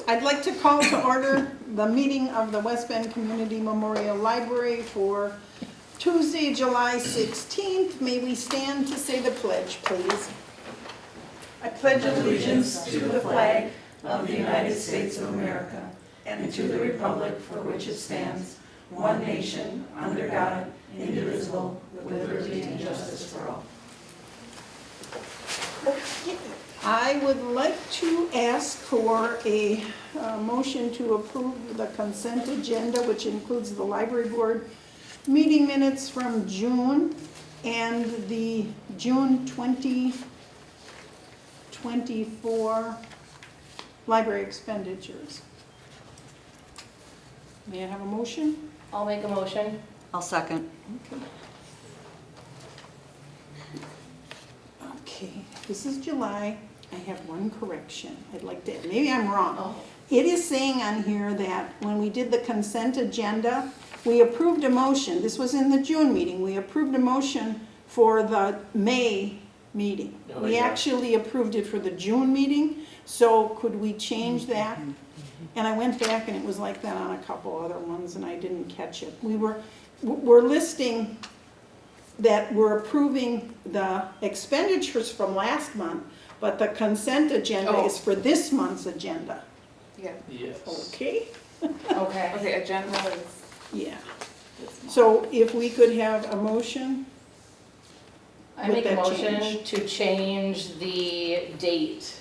I'd like to call to order the meeting of the West Bend Community Memorial Library for Tuesday, July 16th. May we stand to say the pledge, please? I pledge allegiance to the flag of the United States of America and to the republic for which it stands, one nation, under God, indivisible, with liberty and justice for all. Okay. I would like to ask for a motion to approve the consent agenda, which includes the library board meeting minutes from June and the June 2024 library expenditures. May I have a motion? I'll make a motion. I'll second. Okay, this is July. I have one correction. I'd like to, maybe I'm wrong. It is saying on here that when we did the consent agenda, we approved a motion. This was in the June meeting. We approved a motion for the May meeting. We actually approved it for the June meeting. So could we change that? And I went back and it was like that on a couple other ones and I didn't catch it. We're listing that we're approving the expenditures from last month, but the consent agenda is for this month's agenda. Yeah. Yes. Okay? Okay. Okay, agenda is Yeah. this month. So if we could have a motion, I With make a that motion change. to change the date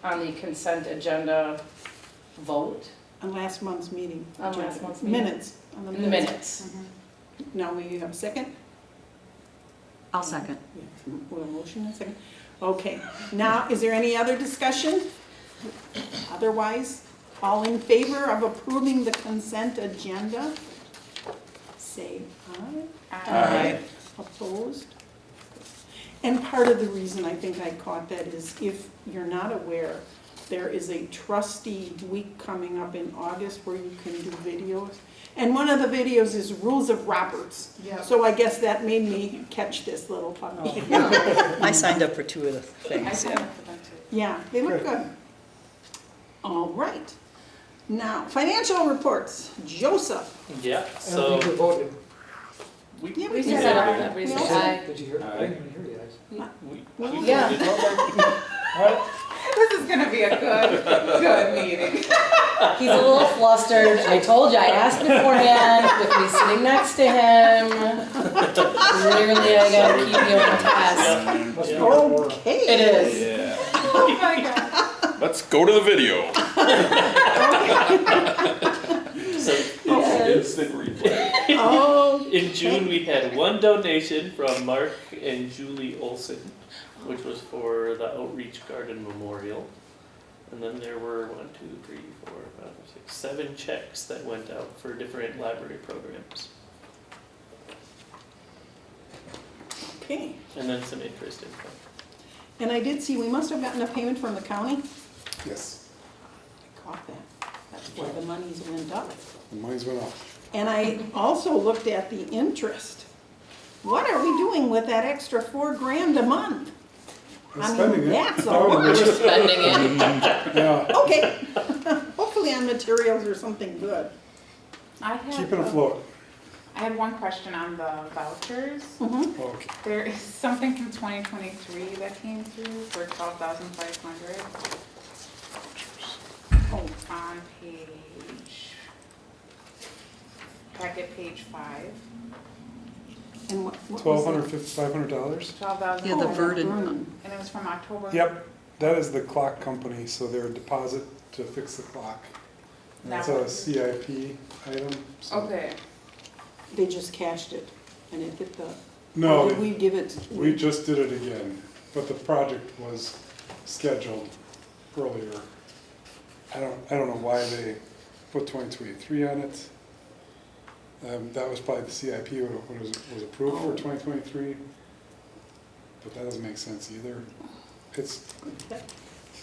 on the consent agenda vote. on last month's meeting. On last agenda. month's meeting. Minutes. On the In the minutes. Now, will you have a second? I'll second. With a motion and a second. Okay, now, is there any other discussion? Otherwise, all in favor of approving the consent agenda? Say aye. Aye. Opposed? And part of the reason I think I caught that is if you're not aware, there is a trustee week coming up in August where you can do videos. And one of the videos is Rules of Roberts. Yep. So I guess that made me catch this little puppy. I signed up for two of the I things, signed yeah. up for that too. Yeah, they look good. All right. Now, financial reports. Joseph. Yeah, I don't so think you voted. we, Yeah, We we said did. aye. We We said also- aye. Did you hear? I didn't even hear you guys. we Yeah. voted. All right. This is gonna be a good meeting. He's a little flustered. I told you, I asked beforehand with me sitting next to him. Literally, I gotta keep you on task. Must be Yeah. more. Okay. It is. Yeah. Oh my god. Let's go to the video. So Instant replay. Oh, in June, we had one donation from Mark and Julie Olson, which was for the Outreach Garden Memorial. And then there were 7 checks that went out for different library programs. okay. And then some interest income. And I did see, we must have gotten a payment from the county. Yes, I caught that. That's why the monies went up. the monies went up. And I also looked at the interest. What are we doing with that extra $4,000 a month? We're I mean, spending it. that's a Oh, lot. We're spending it. Yeah, Okay. Hopefully on materials or something good. I had, keep it afloat. I had one question on the vouchers. Mm-hmm. Okay. There is something from 2023 that came through for 12,500 Oh, on packet page 5. and what was $1,200, $500? 12,000. Yeah, the Oh, Verdon Vernon. one. And it was from October. Yep, that is the clock company, so their deposit to fix the clock. And that's a CIP item. so- Okay. They just cashed it and it hit the, or No, did we give it? we just did it again, but the project was scheduled earlier. I don't know why they put 2023 on it. That was probably the CIP when it was approved for 2023. But that doesn't make sense either. It's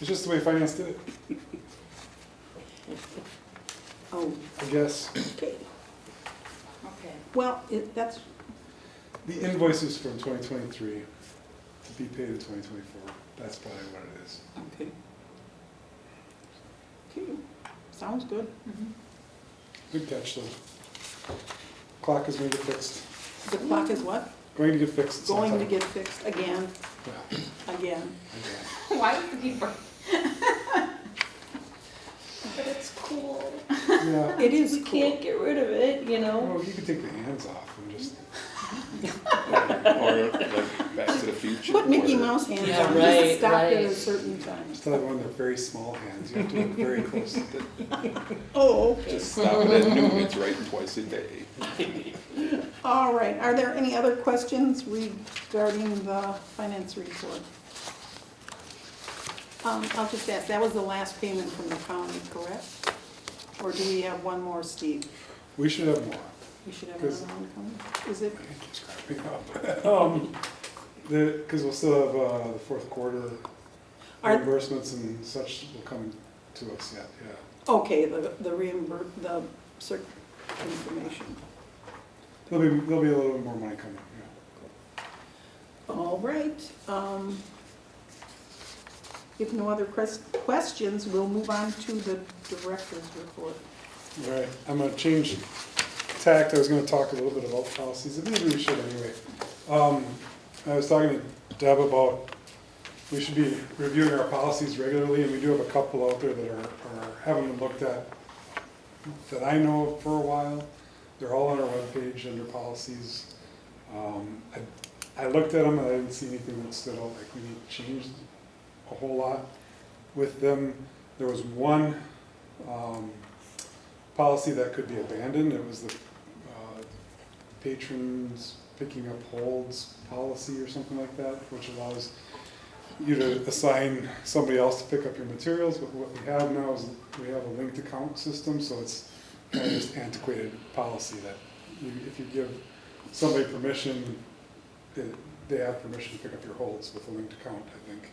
just the way finance did it, Oh, I guess. okay. Okay. Well, that's, The invoices from 2023 to be paid in 2024, that's probably what it is. okay. Okay. sounds good. Good catch, though. Clock is going to get fixed. The clock is what? Going to get fixed Going to sometime. get fixed again, Yeah, again. again. Why does it keep breaking? But it's cool. Yeah, It is We cool. can't get rid of it, you know? well, you could take the hands off and just, Or like Back to the Future. Put Mickey where- Mouse hands Yeah, on, right, just stop at a right. certain time. instead of when they're very small hands, you have to look very close at the, Oh, okay. Just stop it at noon, it's right twice a day. All right, are there any other questions regarding the finance report? I'll just ask, that was the last payment from the county, correct? Or do we have one more, Steve? we should have more. We should have another one coming. Is it, It keeps cracking up. Because we'll still have the fourth quarter Are- reimbursements and such will come to us yet, yeah. okay, the information. There'll be a little bit more money coming, yeah. All right. If no other questions, we'll move on to the director's report. All right, I'm gonna change tact. I was gonna talk a little bit about policies. Maybe we should anyway. I was talking to Deb about, we should be reviewing our policies regularly, and we do have a couple out there that are haven't been looked at that I know of for a while. They're all on our webpage under policies. I looked at them and I didn't see anything that stood out like we need to change a whole lot with them. There was one policy that could be abandoned. It was the patrons picking up holds policy or something like that, which allows you to assign somebody else to pick up your materials. But what we have now is we have a linked account system, so it's kind of just antiquated policy that if you give somebody permission, they have permission to pick up your holds with a linked account, I think,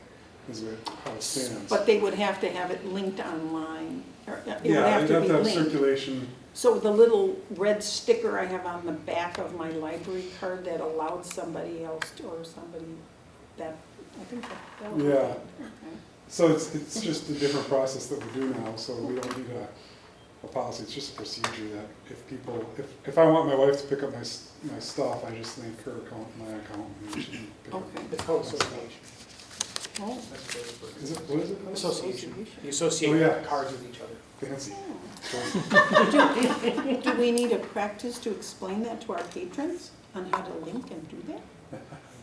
is how it stands. But they would have to have it linked online, or it would Yeah, have you'd to have be to have linked. circulation. So the little red sticker I have on the back of my library card that allowed somebody else to, or somebody that, I think that was. Yeah. Okay. So it's just a different process that we do now, so we don't need a policy, it's just a procedure that if I want my wife to pick up my stuff, I just link her account and my account, and she can pick up. Okay. It's called association. Oh, That's what it's for. Is it, what is it called? Association. You Oh, associate yeah. cards with each other. Fancy. do we need a practice to explain that to our patrons on how to link and do that?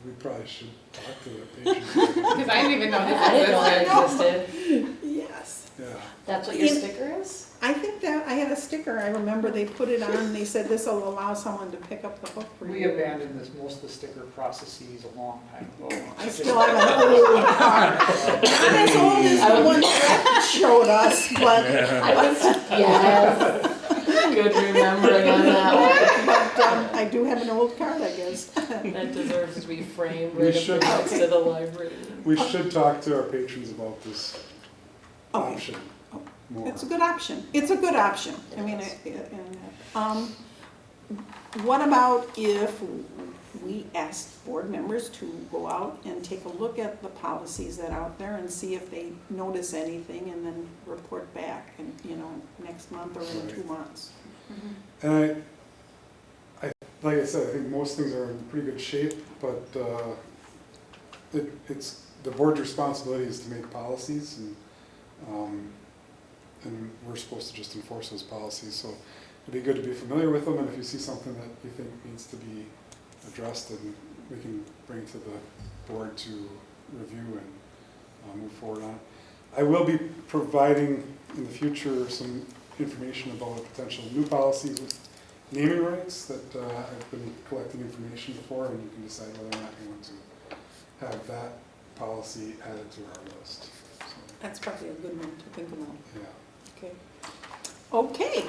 We probably should talk to the patrons. Because I didn't even know I didn't know this that existed. existed. Yes. Yeah, That's what your In- sticker is? I think that, I had a sticker, I remember they put it on, and they said this will allow someone to pick up the hook for you. We abandoned most of the sticker processes a long time ago. I still have an old card. Not as old as the one that showed us, but, I was, yes. Good remembering on that but I do have an old card, I guess. one. That deserves to be framed We right up should. next to the library. we should talk to our patrons about this Okay. option more. It's a good option. It's a good option. I mean, what about if we asked board members to go out and take a look at the policies that are out there and see if they notice anything and then report back and, next month or in Right. 2 months? And like I said, I think most things are in pretty good shape, but it's the board's responsibility is to make policies, and we're supposed to just enforce those policies. So it'd be good to be familiar with them, and if you see something that you think needs to be addressed, then we can bring it to the board to review and move forward on it. I will be providing in the future some information about potential new policies with naming rights that I've been collecting information for, and you can decide whether or not you want to have that policy added to our list. So, That's probably a good one to think about. yeah. Okay. Okay.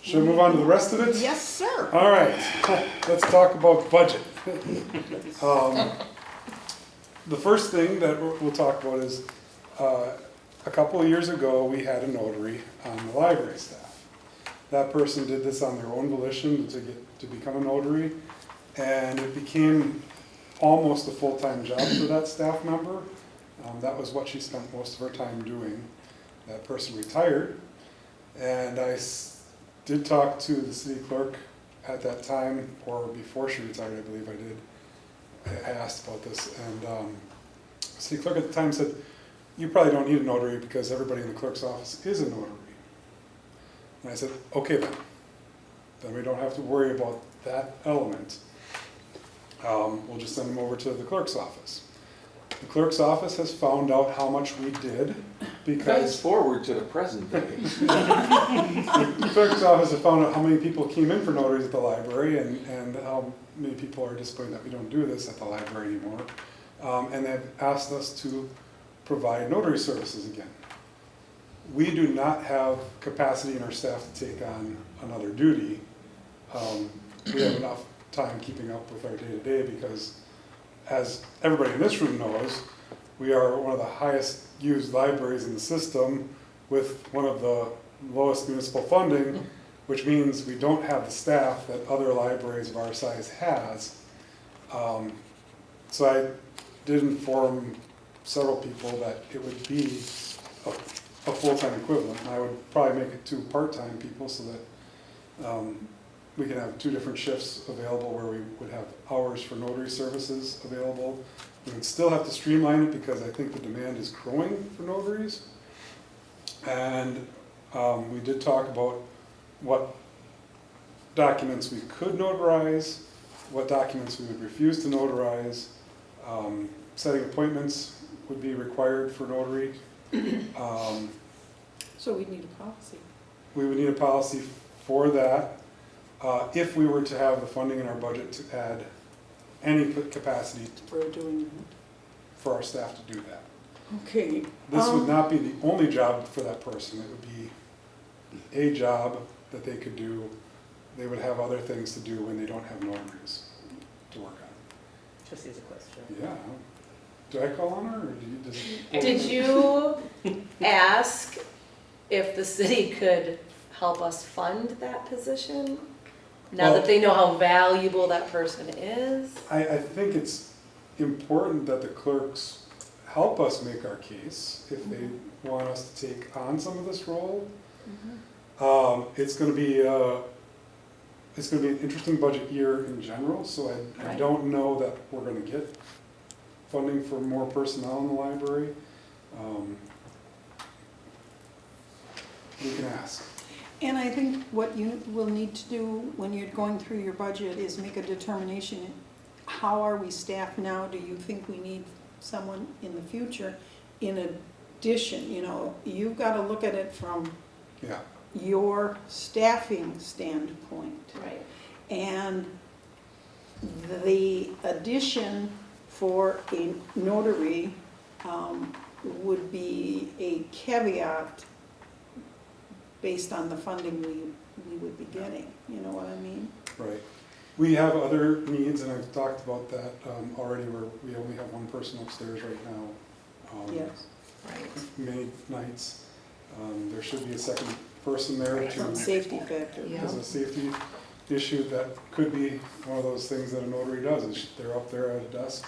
Should I move on to the rest of it? Yes, sir. All right, let's talk about budget. The first thing that we'll talk about is a couple of years ago, we had a notary on the library staff. That person did this on their own volition to become a notary, and it became almost a full-time job for that staff member. That was what she spent most of her time doing. That person retired, And did talk to the city clerk at that time, or before she retired, I believe I did. I asked about this, and city clerk at the time said, you probably don't need a notary because everybody in the clerk's office is a notary. And I said, okay then we don't have to worry about that element. We'll just send them over to the clerk's office. The clerk's office has found out how much we did Fast because forward to the present day. the clerk's office has found out how many people came in for notaries at the library and how many people are disappointed that we don't do this at the library anymore. And they've asked us to provide notary services again. We do not have capacity in our staff to take on another duty. We have enough time keeping up with our day-to-day because, as everybody in this room knows, we are one of the highest used libraries in the system with one of the lowest municipal funding, which means we don't have the staff that other libraries of our size has. So I did inform several people that it would be a full-time equivalent. And I would probably make it 2 part-time people so that we can have 2 different shifts available where we would have hours for notary services available. We would still have to streamline it because I think the demand is growing for notaries. And we did talk about what documents we could notarize, what documents we would refuse to notarize. Setting appointments would be required for notary. So we'd need a policy. We would need a policy for that. If we were to have the funding in our budget to add any capacity For doing for our staff to do that. that. Okay. This would not be the only job for that person. It would be a job that they could do. They would have other things to do when they don't have notaries to work on. Just as a question. Yeah. Do I call on her, or Did you ask if the city could help us fund that position? Now that they know how valuable that person is? I think it's important that the clerks help us make our case if they want us to take on some of this role. It's going to be an interesting budget year in general, so I Right. don't know that we're going to get funding for more personnel in the library. We can ask. And I think what you will need to do when you're going through your budget is make a determination, how are we staffed now? Do you think we need someone in the future? In addition, you've got to look at it from Yeah. your staffing standpoint. Right. And the addition for a notary would be a caveat based on the funding we would be getting, you know what I mean? Right. We have other needs, and I've talked about that already, where we only have 1 person upstairs right now. Yes. Right. Many nights. There should be a second person there Some to, safety factor. Yeah. as a safety issue. That could be one of those things that a notary does, is they're up there at a desk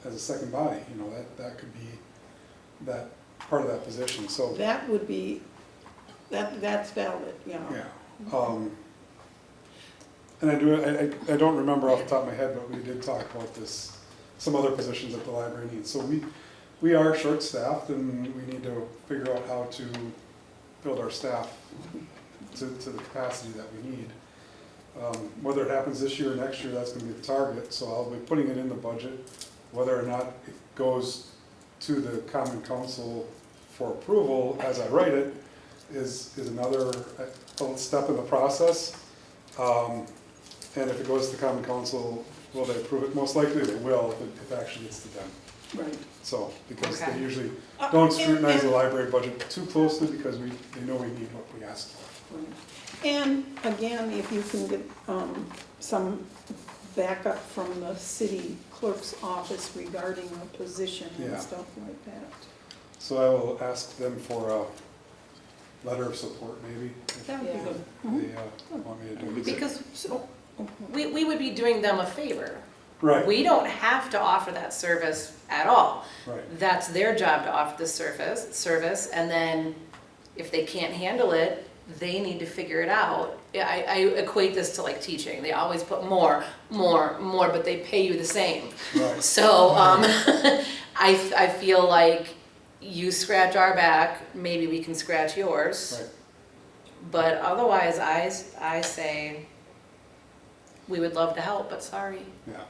as a second body, that could be that part of that position, so. That would be, that's valid, Yeah. And I don't remember off the top of my head, but we did talk about this, some other positions that the library needs. So we are short-staffed, and we need to figure out how to build our staff to the capacity that we need. Whether it happens this year or next year, that's going to be the target, so I'll be putting it in the budget. Whether or not it goes to the Common Council for approval as I write it is another step in the process. And if it goes to the Common Council, will they approve it? Most likely they will if it actually gets to them. right. So, because Okay. they usually don't scrutinize the library budget too closely because they know we need what we asked for. Right. And again, if you can get some backup from the city clerk's office regarding a position and Yeah. stuff like that. So I will ask them for a letter of support maybe, if That would be Yeah. good. they want me to do it. Because So, we would be doing them a favor. Right, We don't have to offer that service at all. right. That's their job to offer the service, and then if they can't handle it, they need to figure it out. I equate this to like teaching. They always put more, but they pay you the same. Right. So, I feel like you scratch our back, maybe we can scratch yours. Right. But otherwise, I say, we would love to help, but sorry. Yeah.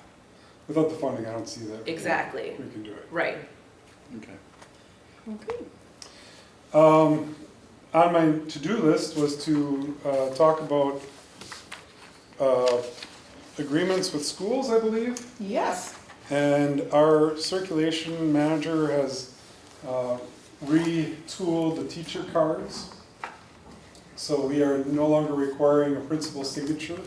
Without the funding, I don't see that. Exactly. We can do it. Right. Okay. Okay. On my to-do list was to talk about agreements with schools, I believe. Yes. And our circulation manager has retooled the teacher cards. So we are no longer requiring a principal's signature.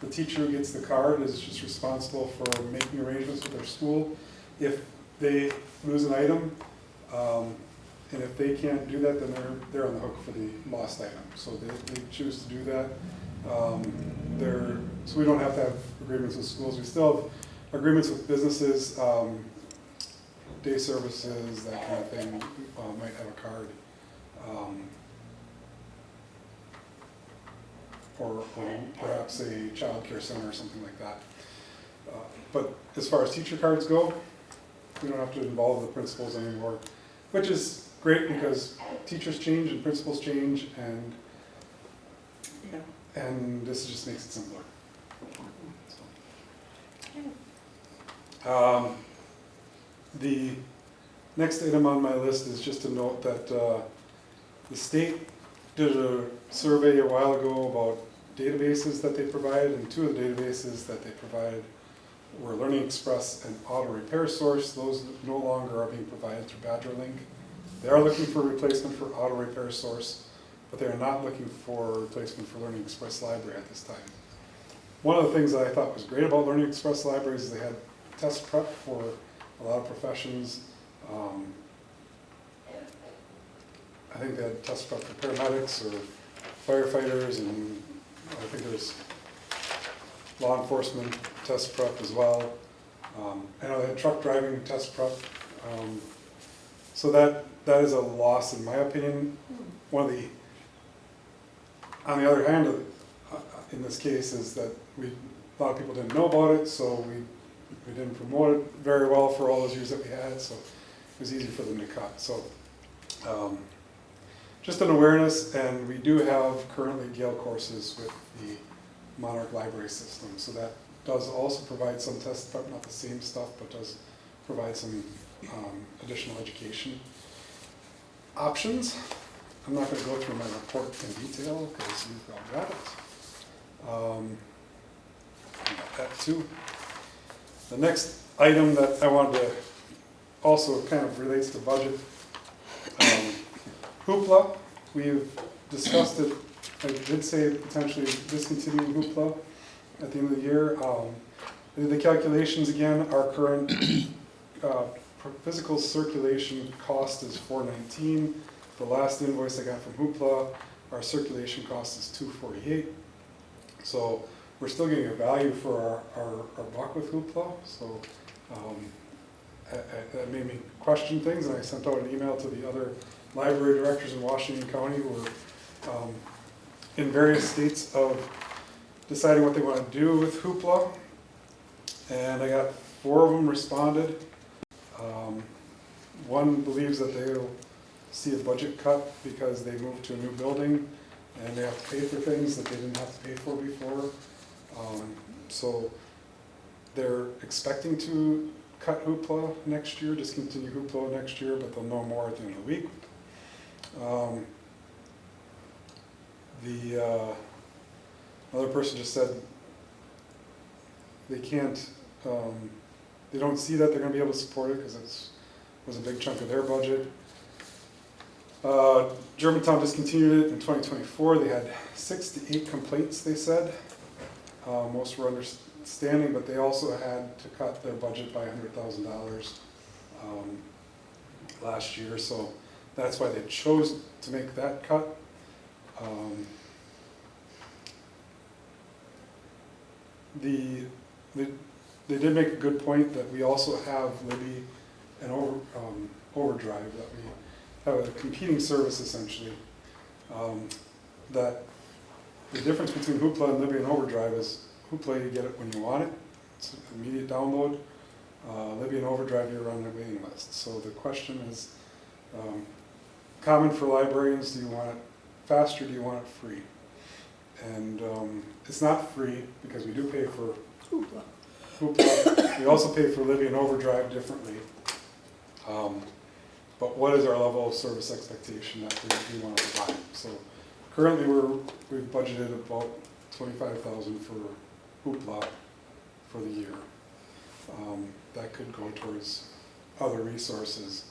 The teacher who gets the card is just responsible for making arrangements with their school. If they lose an item, and if they can't do that, then they're on the hook for the lost item. So they choose to do that. So we don't have to have agreements with schools. We still have agreements with businesses, day services, that kind of thing, might have a card. Or perhaps a child care center or something like that. But as far as teacher cards go, we don't have to involve the principals anymore, which is great because teachers change and principals change, and this just makes it simpler. So. The next item on my list is just to note that the state did a survey a while ago about databases that they provide, and two of the databases that they provided were Learning Express and Auto Repair Source. Those no longer are being provided through BadgerLink. They are looking for a replacement for Auto Repair Source, but they are not looking for a replacement for Learning Express Library at this time. One of the things that I thought was great about Learning Express Libraries is they had test prep for a lot of professions. I think they had test prep for paramedics or firefighters, and I think there's law enforcement test prep as well. I know they had truck driving test prep. So that is a loss in my opinion. On the other hand, in this case, is that a lot of people didn't know about it, so we didn't promote it very well for all those years that we had, so it was easy for them to cut. So just an awareness, and we do have currently Gale courses with the Monarch Library System, so that does also provide some test prep, not the same stuff, but does provide some additional education options. I'm not going to go through my report in detail because you've all got it. I got that too. The next item that I wanted to also kind of relates to budget. Hoopla, we've discussed it. I did say potentially discontinuing Hoopla at the end of the year. The calculations again, our current physical circulation cost is $419. The last invoice I got from Hoopla, our circulation cost is $248. So we're still getting a value for our buck with Hoopla. So that made me question things, and I sent out an email to the other library directors in Washington County who were in various states of deciding what they want to do with Hoopla. And I got 4 of them responded. One believes that they'll see a budget cut because they moved to a new building and they have to pay for things that they didn't have to pay for before. So they're expecting to cut Hoopla next year, discontinue Hoopla next year, but they'll know more at the end of the week. Another person just said they can't, they don't see that they're going to be able to support it because it was a big chunk of their budget. Germantown discontinued it in 2024. They had 6 to 8 complaints, they said. Most were understanding, but they also had to cut their budget by $100,000 last year, so that's why they chose to make that cut. They did make a good point that we also have Libby and Overdrive, that we have a competing service essentially. that the difference between Hoopla and Libby and Overdrive is Hoopla, you get it when you want it, it's an immediate download. Libby and Overdrive, you're on the waiting list. So the question is, common for librarians, do you want it fast or do you want it free? And it's not free because we do pay for Hoopla. We also pay for Libby and Overdrive differently. But what is our level of service expectation that we want to provide? So currently we've budgeted about $25,000 for Hoopla for the year. That could go towards other resources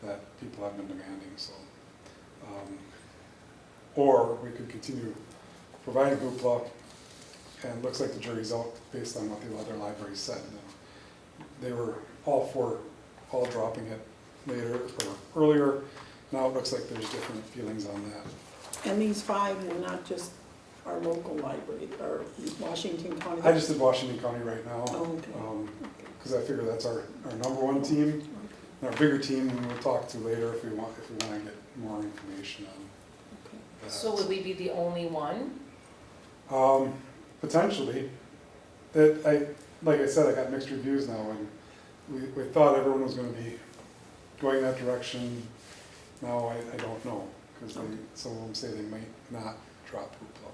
that people have been demanding. So, or we could continue providing Hoopla, and it looks like the jury's out based on what the other libraries said. They were all for all dropping it later or earlier. Now it looks like there's different feelings on that. And these 5 were not just our local library, or Washington County? I just did Washington County right now. Oh, okay. Because I figure that's our number one team. And our bigger team we'll talk to later if we want to get more information on that. So would we be the only one? Potentially. Like I said, I got mixed reviews now, and we thought everyone was going to be going that direction. Now I don't know, because some of them say they might not drop Hoopla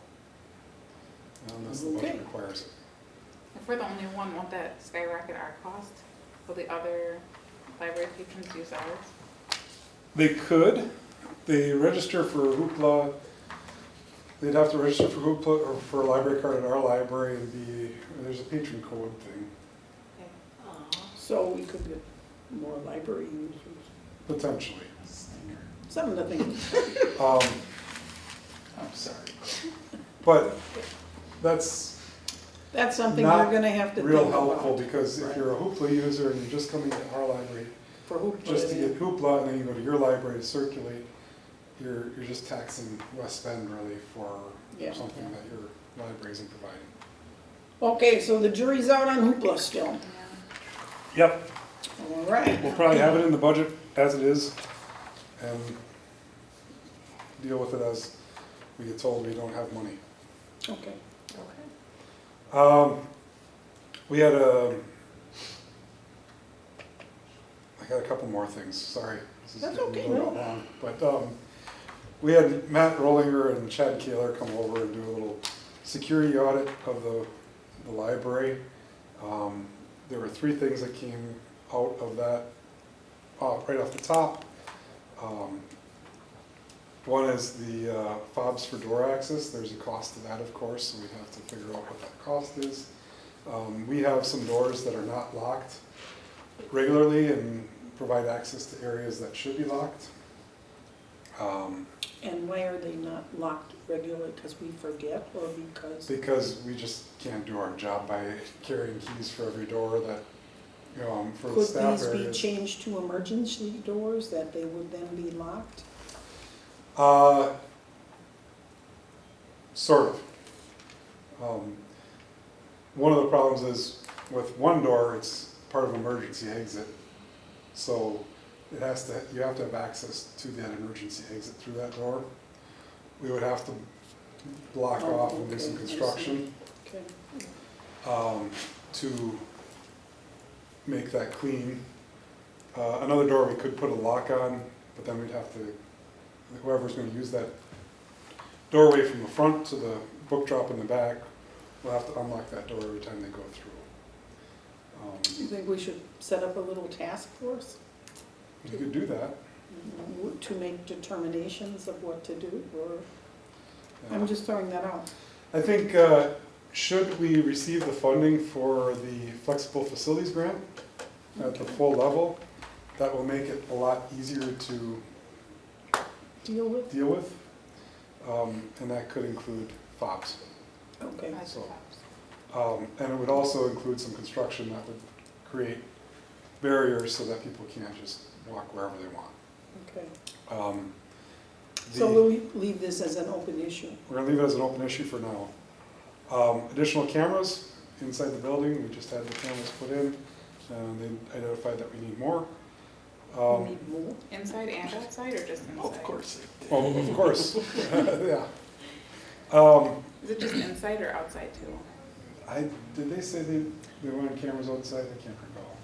unless the budget requires it. If we're the only one, won't that skyrocket our cost? Will the other library patrons use ours? They could. They register for Hoopla. They'd have to register for Hoopla or for a library card at our library and there's a patron code thing. So we could get more library users. Potentially. Something to think of. I'm sorry. But that's Something not we're gonna have to think real about. helpful, because if you're a Hoopla user and you're just coming to our library For Hoopla. just to get Hoopla and then you go to your library to circulate, you're just taxing West Bend really for Yeah. something that your library isn't providing. Okay, so the jury's out on Hoopla still. Yep. All right. We'll probably have it in the budget as it is and deal with it as we get told we don't have money. Okay. We had I got a couple more things, sorry. This is That's getting okay, a little no. long. But we had Matt Rollinger and Chad Kaler come over and do a little security audit of the library. There were 3 things that came out of that right off the top. One is the fobs for door access. There's a cost to that, of course, so we'd have to figure out what that cost is. We have some doors that are not locked regularly and provide access to areas that should be locked. And why are they not locked regularly? Because we forget, or Because we just can't do our job by carrying keys for every door that, for the Could staff these be areas. changed to emergency doors that they would then be locked? Sort of. One of the problems is with one door, it's part of emergency exit. So you have to have access to that emergency exit through that door. We would have to block Oh, off and do some okay, I see. construction Okay. to make that clean. Another door we could put a lock on, but then we'd have to, whoever's going to use that doorway from the front to the book drop in the back, will have to unlock that door every time they go through. You think we should set up a little task force You could do that. to make determinations of what to do, or, Yeah. I'm just throwing that out. I think, should we receive the funding for the flexible facilities grant at the full level, that will make it a lot easier to Deal with? deal with. And that could include fobs. Okay. So, and it would also include some construction that would create barriers so that people can't just walk wherever they want. Okay. The- So we'll leave this as an open issue. We're gonna leave it as an open issue for now. Additional cameras inside the building, we just had the cameras put in, and they identified that we need more. Um, Need more? Inside and outside, or just inside? Of course. Oh, of course, yeah. Is it just inside or outside too? Did they say they wanted cameras outside? I can't recall.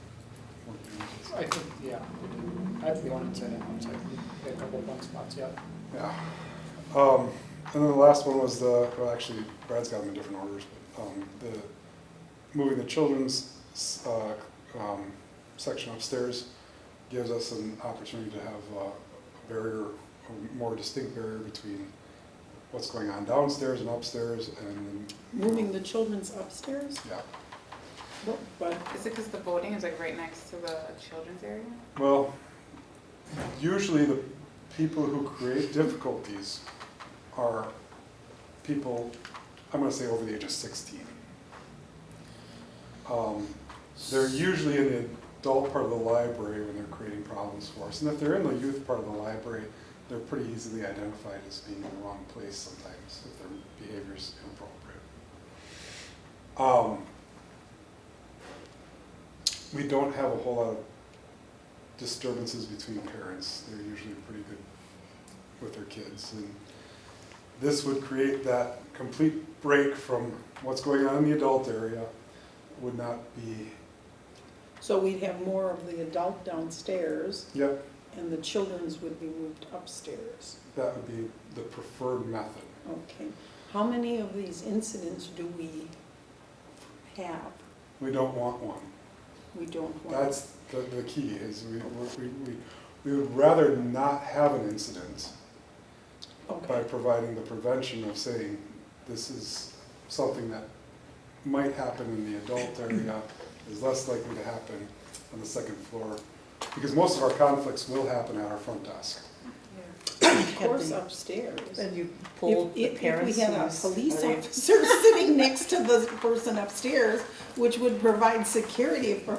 I think, yeah, I have the one inside and outside, we had a couple of bunk spots, yeah. Yeah. And then the last one was well, actually, Brad's got them in different orders, but moving the children's section upstairs gives us an opportunity to have a barrier, a more distinct barrier between what's going on downstairs and upstairs, and Moving the children's upstairs? yeah. But Is it because the voting is like right next to the children's area? Well, usually the people who create difficulties are people, I'm gonna say over the age of 16. They're usually in the adult part of the library when they're creating problems for us. And if they're in the youth part of the library, they're pretty easily identified as being in the wrong place sometimes if their behavior's inappropriate. We don't have a whole lot of disturbances between parents. They're usually pretty good with their kids. And this would create that complete break from what's going on in the adult area. Would not be, so we'd have more of the adult downstairs yep, and the children's would be moved upstairs. that would be the preferred method. Okay. How many of these incidents do we have? We don't want one. We don't want. That's the key, is we would rather not have an incident by Okay, providing the prevention of saying, this is something that might happen in the adult area, is less likely to happen on the second floor, because most of our conflicts will happen at our front desk. of course upstairs. And you pull the parents. If we had a who's- police are they- officer sitting next to the person upstairs, which would provide security for.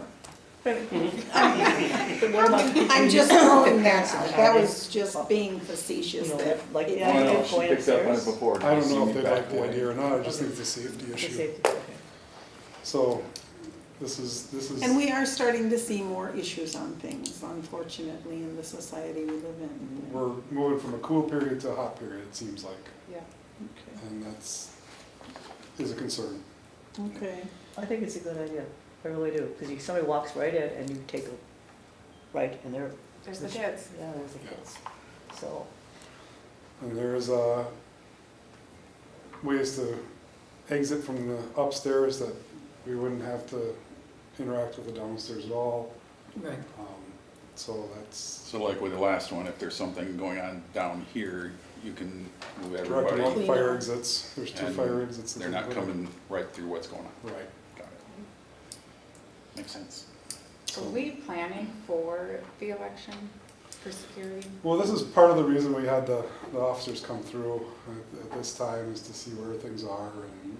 I'm just throwing that out, that was just being facetious You know, there. like, Yeah, yeah, I you know, could she go picked up on it upstairs. before. I don't She know if seen they me like back the away. idea or not, I just think it's a safety The issue. safety, okay. So, this is. And we are starting to see more issues on things, unfortunately, in the society we live in. We're moving from a cool period to a hot period, it seems like, Yeah. Okay. and is a concern. Okay, I think it's a good idea, I really do, because somebody walks right in and you take a right and there. There's the kids. Yeah, there's the kids, so. And there's ways to exit from the upstairs that we wouldn't have to interact with the downstairs at all. Right. So that's So like with the last one, if there's something going on down here, you can move direct them out everybody. the fire exits. There's 2 And fire exits. that They're they not put in. coming right through what's going on. Right. Got it. Makes sense. Are we planning for the election for security? Well, this is part of the reason we had the officers come through at this time, is to see where things are, and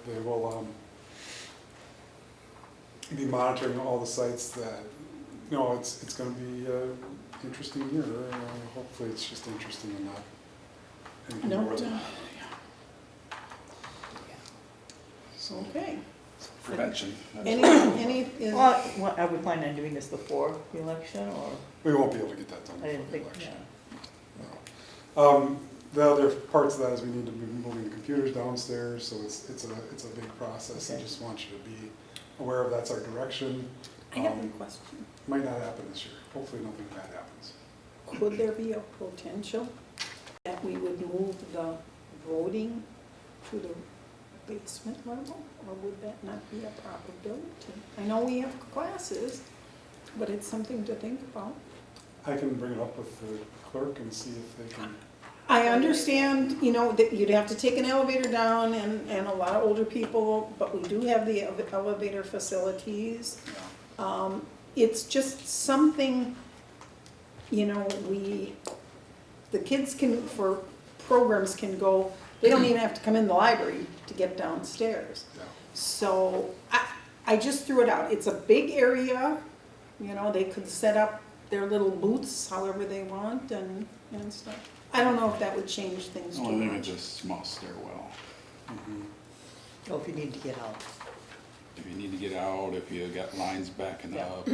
they will be monitoring all the sites that, it's going to be an interesting year. Hopefully it's just interesting and not anything no, more than. okay. Prevention. Any, is, Well, are we planning on doing this before the election, or? We won't be able to get that done I didn't before the think, election. yeah. No. The other parts of that is we need to be moving the computers downstairs, so it's a big process. I Okay. just want you to be aware of that's our direction. I have a question. Might not happen this year. Hopefully nothing bad happens. Could there be a potential that we would move the voting to the basement level, or would that not be a probability? I know we have classes, but it's something to think about. I can bring it up with the clerk and see if they can. I understand, that you'd have to take an elevator down and a lot of older people, but we do have the elevator facilities. It's just something, the kids for programs can go, they don't even have to come in the library to get downstairs. Yeah. So I just threw it out. It's a big area, they could set up their little booths however they want and stuff. I don't know if that would change things The too only thing is much. a small stairwell. Oh, if you need to get out. If you need to get out, if you got lines backing Yeah. up,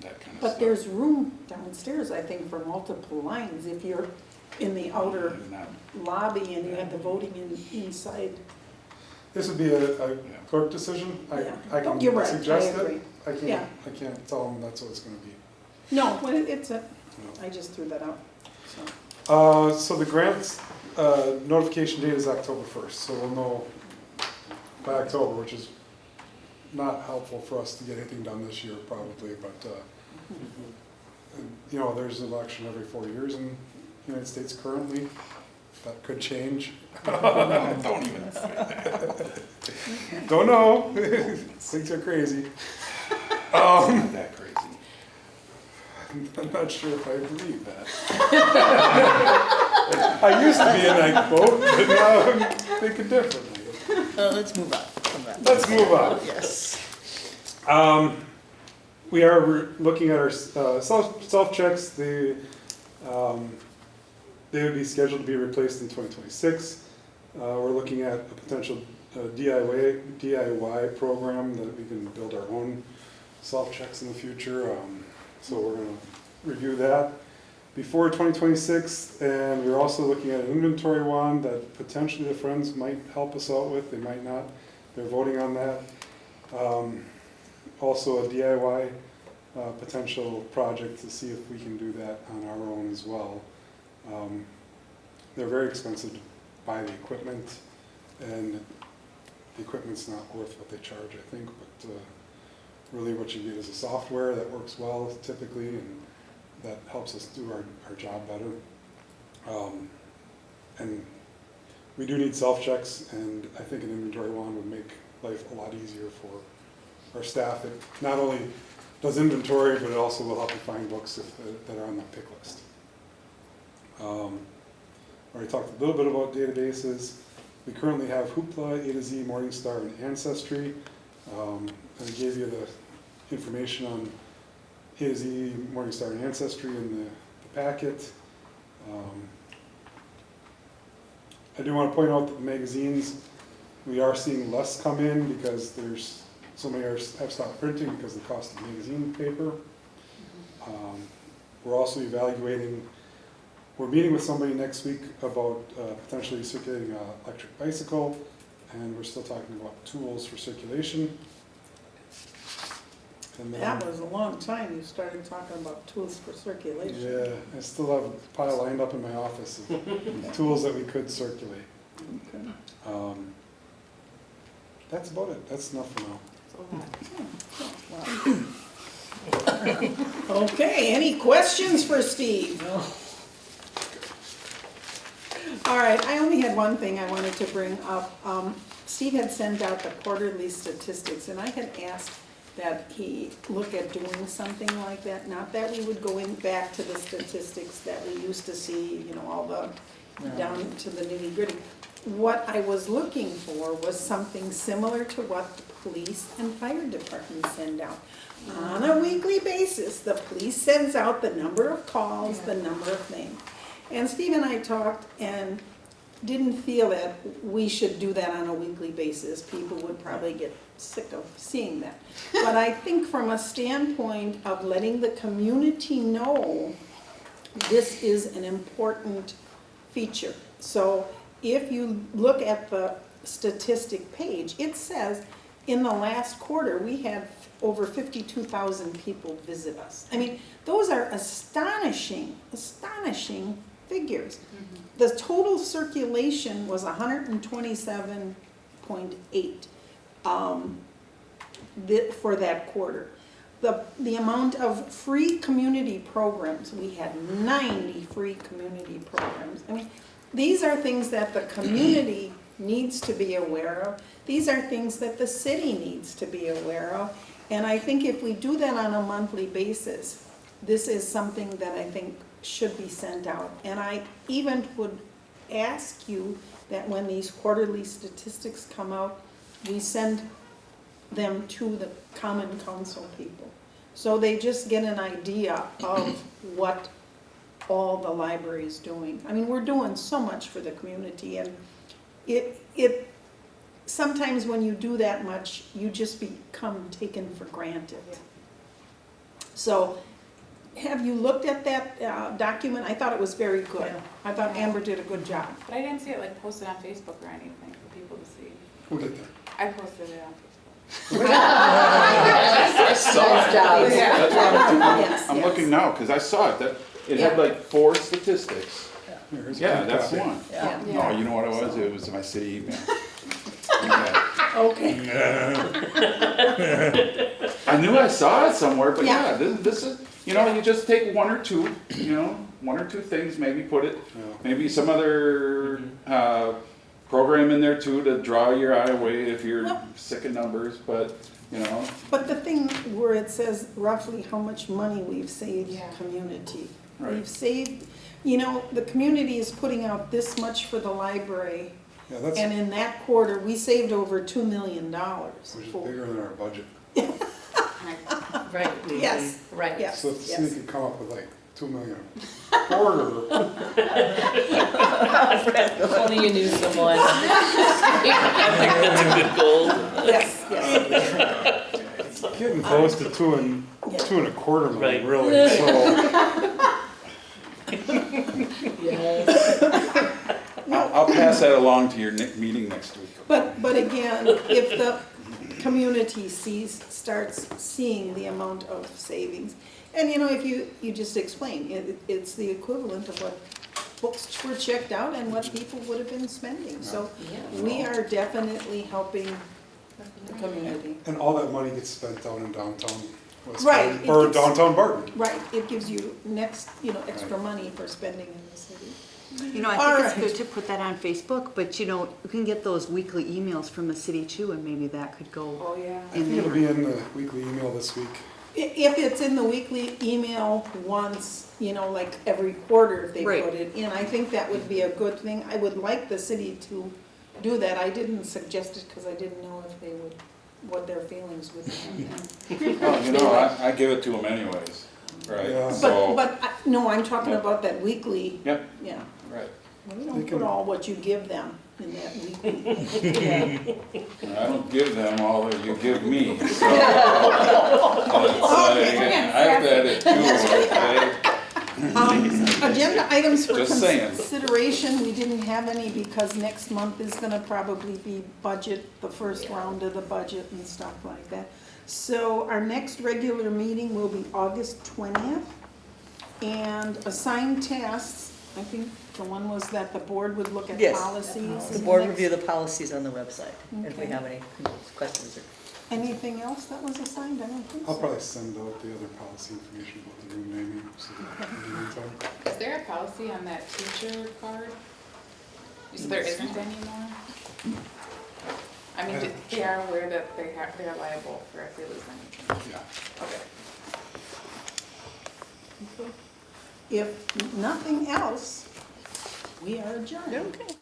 that kind of stuff. But there's room downstairs, I think, for multiple lines if you're in the outer Not- lobby and you have the voting inside. This would be a clerk decision. Yeah. I can You're right, I suggest agree. it. Yeah. I can't tell them that's what it's gonna be. No, well, it's a, No. I just threw that out, so. So the grants, notification date is October 1st, so we'll know by October, which is not helpful for us to get anything done this year probably, but, you know, there's an election every 4 years in the United States currently. That could change. Don't even say that. Don't know. Things are crazy. It's not that crazy. I'm not sure if I believe that. I used to be a night vote, but now I'm thinking differently. Let's move on from that. Let's move on. Yes. We are looking at our self-checks. They would be scheduled to be replaced in 2026. We're looking at a potential DIY program that we can build our own self-checks in the future. So we're going to review that before 2026. And we're also looking at an inventory one that potentially the Friends might help us out with. They might not. They're voting on that. Also a DIY potential project to see if we can do that on our own as well. They're very expensive to buy the equipment, and the equipment's not worth what they charge, I think, but really what you get is a software that works well typically, and that helps us do our job better. And we do need self-checks, and I think an inventory one would make life a lot easier for our staff. It not only does inventory, but it also will help you find books that are on the pick list. Already talked a little bit about databases. We currently have Hoopla, A to Z, Morningstar, and Ancestry. I gave you the information on A to Z, Morningstar, and Ancestry in the packet. I do want to point out that the magazines, we are seeing less come in because there's so many have stopped printing because of the cost of magazine paper. We're also evaluating. We're meeting with somebody next week about potentially circulating an electric bicycle, and we're still talking about tools for circulation. And then, That was a long time you started talking about tools for circulation. yeah, I still have a pile lined up in my office of tools that we could circulate. Okay. That's about it. That's enough for now. Okay, any questions for Steve? All right, I only had one thing I wanted to bring up. Steve had sent out the quarterly statistics, and I had asked that he look at doing something like that. Not that we would go in back to the statistics that we used to see, you know, all the, down to the nitty gritty. What I was looking for was something similar to what the police and fire departments send out. On a weekly basis, the police sends out the number of calls, the number of things. And Steve and I talked and didn't feel that we should do that on a weekly basis. People would probably get sick of seeing that. But I think from a standpoint of letting the community know this is an important feature. So if you look at the statistic page, it says in the last quarter we had over 52,000 people visit us. I mean, those are astonishing figures. The total circulation was 127.8 for that quarter. The amount of free community programs, we had 90 free community programs. I mean, these are things that the community needs to be aware of. These are things that the city needs to be aware of. And I think if we do that on a monthly basis, this is something that I think should be sent out. And I even would ask you that when these quarterly statistics come out, we send them to the Common Council people. So they just get an idea of what all the library is doing. I mean, we're doing so much for the community, and it sometimes when you do that much, you just become taken for granted. So, have you looked at that document? I thought it was very good. Yeah. I thought Amber did a good job. But I didn't see it like posted on Facebook or anything for people to see. We'll get there. I posted it on Facebook. I saw it. job. That's what I'm doing. Yes, I'm yes. looking now, because I saw it, that, it had Yeah. like 4 statistics. Here's Yeah, my that's copy. the one. Yeah. No, you know what it was? It was my city email. Yeah. Okay. I knew I saw it somewhere, but Yeah. yeah, this is, you know, you just take 1 or 2, you know, 1 or 2 things, maybe put it, Yeah. maybe some other, program in there too to draw your eye away if you're Well- sick of numbers, but, you know, But the thing where it says roughly how much money we've saved Yeah. community. Right. We've saved, you know, the community is putting out this much for the library. Yeah, that's, And in that quarter, we saved over $2 million. which is bigger than our budget. Right. Yes, Right. yes, So if the city yes. could come up with like 2 million quarter, If only you knew someone. I think that's a good goal. Yes, yes. getting close to 2 and Yeah. 2 and a quarter million, Right. really, so. Yes. I'll pass that along to your meeting next week. But again, if the community starts seeing the amount of savings, and you know, if you just explain, it's the equivalent of what books were checked out and what people would have been spending. So we are definitely helping the community. And all that money gets spent down in downtown West Right, Barton, it or gets- downtown Barton. Right, it gives you extra money for spending in the city. You know, I All think it's right. good to put that on Facebook, but you know, you can get those weekly emails from the city too, and maybe that could go Oh, yeah. I think it'll be in the weekly email this week. If it's in the weekly email once, like every quarter, if they Right. put it in, I think that would be a good thing. I would like the city to do that. I didn't suggest it because I didn't know if they would, what their feelings would be. Well, you know, I give it to them anyways, right? Yeah. So, No, I'm talking Yeah. about that weekly, Yep, yeah. right. We They don't can- put all what you give them in that weekly. I don't give them all that you give me, so. It's like, I've had it too, okay? Agenda items for Just saying. consideration, we didn't have any because next month is gonna probably be budget, the first round of the budget and stuff like that. So our next regular meeting will be August 20th. And assigned tasks, I think the one was that the board would look at Yes. policies. The board review the policies on the website, if we Okay. have any questions or. Anything else that was assigned? I don't think so. I'll probably send out the other policy information about the room naming, so that in the meantime. Is there a policy on that teacher card? You said there isn't anymore? I mean, they are aware that they're liable for if they lose anything. Yeah. Okay. If nothing else, we are adjourned. Okay.